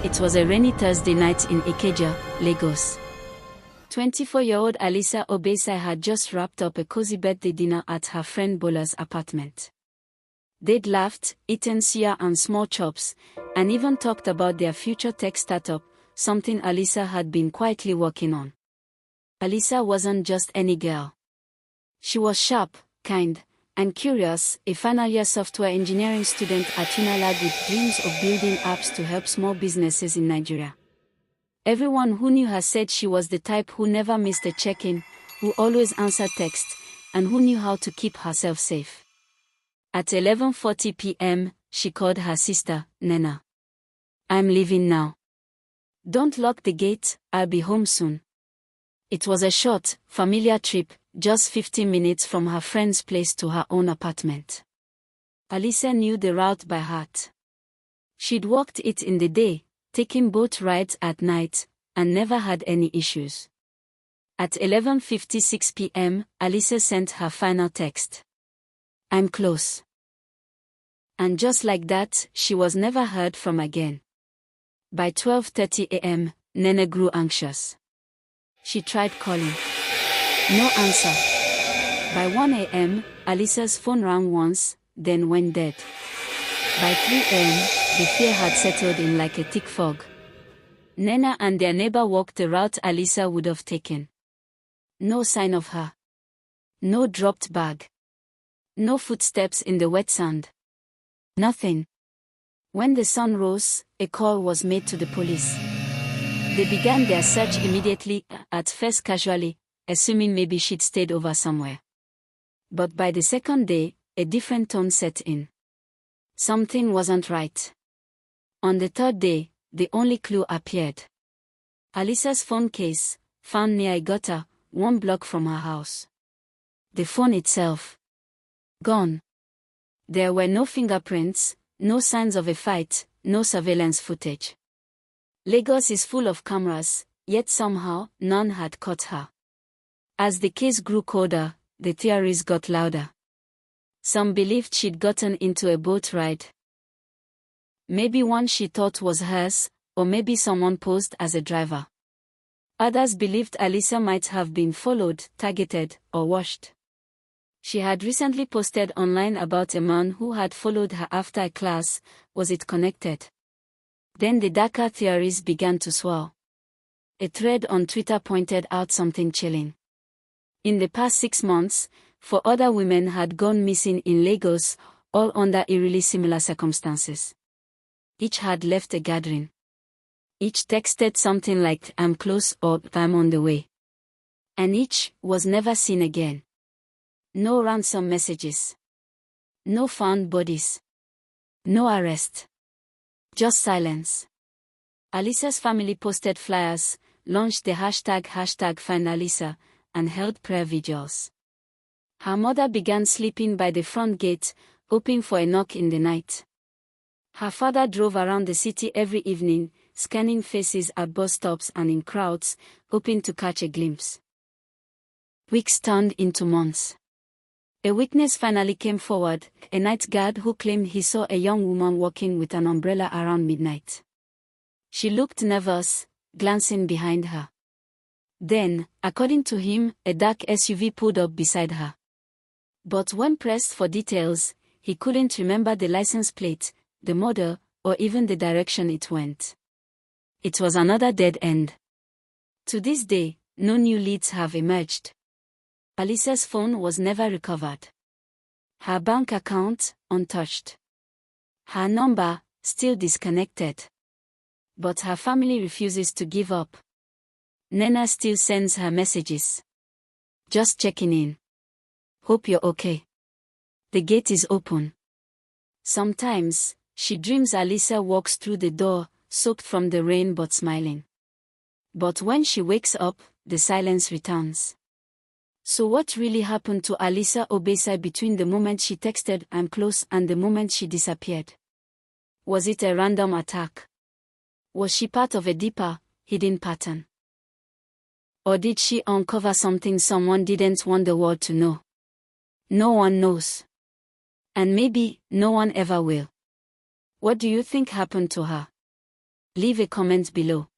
It was a rainy Thursday night in Ikeja, Lagos. 24-year-old Alisa Obesai had just wrapped up a cozy birthday dinner at her friend Bola's apartment. They'd laughed, eaten suya and small chops, and even talked about their future tech startup, something Alisa had been quietly working on. Alisa wasn't just any girl. She was sharp, kind, and curious, a final-year software engineering student at Unilag with dreams of building apps to help small businesses in Nigeria. Everyone who knew her said she was the type who never missed a check-in, who always answered texts, and who knew how to keep herself safe. At 11:40 p.m., she called her sister, Nena. "I'm leaving now. Don't lock the gate, I'll be home soon." It was a short, familiar trip, just 15 minutes from her friend's place to her own apartment. Alisa knew the route by heart. She'd walked it in the day, taken boat rides at night, and never had any issues. At 11:56 p.m., Alisa sent her final text. "I'm close." And just like that, she was never heard from again. By 12:30 a.m., Nene grew anxious. She tried calling. No answer. By 1 a.m., Alisa's phone rang once, then went dead. By 3 a.m., the fear had settled in like a thick fog. Nena and their neighbor walked the route Alisa would have taken. No sign of her. No dropped bag. No footsteps in the wet sand. Nothing. When the sun rose, a call was made to the police. They began their search immediately, at first casually, assuming maybe she'd stayed over somewhere. But by the second day, a different tone set in. Something wasn't right. On the third day, the only clue appeared. Alisa's phone case, found near a gutter, 1 block from her house. The phone itself. Gone. There were no fingerprints, no signs of a fight, no surveillance footage. Lagos is full of cameras, yet somehow, none had caught her. As the case grew colder, the theories got louder. Some believed she'd gotten into a boat ride. Maybe one she thought was hers, or maybe someone posed as a driver. Others believed Alisa might have been followed, targeted, or watched. She had recently posted online about a man who had followed her after a class. Was it connected? Then the darker theories began to swirl. A thread on Twitter pointed out something chilling. In the past 6 months, 4 other women had gone missing in Lagos, all under eerily similar circumstances. Each had left a gathering. Each texted something like "I'm close" or "I'm on the way." And each was never seen again. No ransom messages. No found bodies. No arrest. Just silence. Alisa's family posted flyers, launched the hashtag #FindAlisa, and held prayer vigils. Her mother began sleeping by the front gate, hoping for a knock in the night. Her father drove around the city every evening, scanning faces at bus stops and in crowds, hoping to catch a glimpse. Weeks turned into months. A witness finally came forward, a night guard who claimed he saw a young woman walking with an umbrella around midnight. She looked nervous, glancing behind her. Then, according to him, a dark SUV pulled up beside her. But when pressed for details, he couldn't remember the license plate, the model, or even the direction it went. It was another dead end. To this day, no new leads have emerged. Alisa's phone was never recovered. Her bank account, untouched. Her number, still disconnected. But her family refuses to give up. Nena still sends her messages. "Just checking in. Hope you're okay. The gate is open." Sometimes, she dreams Alisa walks through the door, soaked from the rain but smiling. But when she wakes up, the silence returns. So what really happened to Alisa Obesai between the moment she texted "I'm close" and the moment she disappeared? Was it a random attack? Was she part of a deeper, hidden pattern? Or did she uncover something someone didn't want the world to know? No one knows. And maybe, no one ever will. What do you think happened to her? Leave a comment below.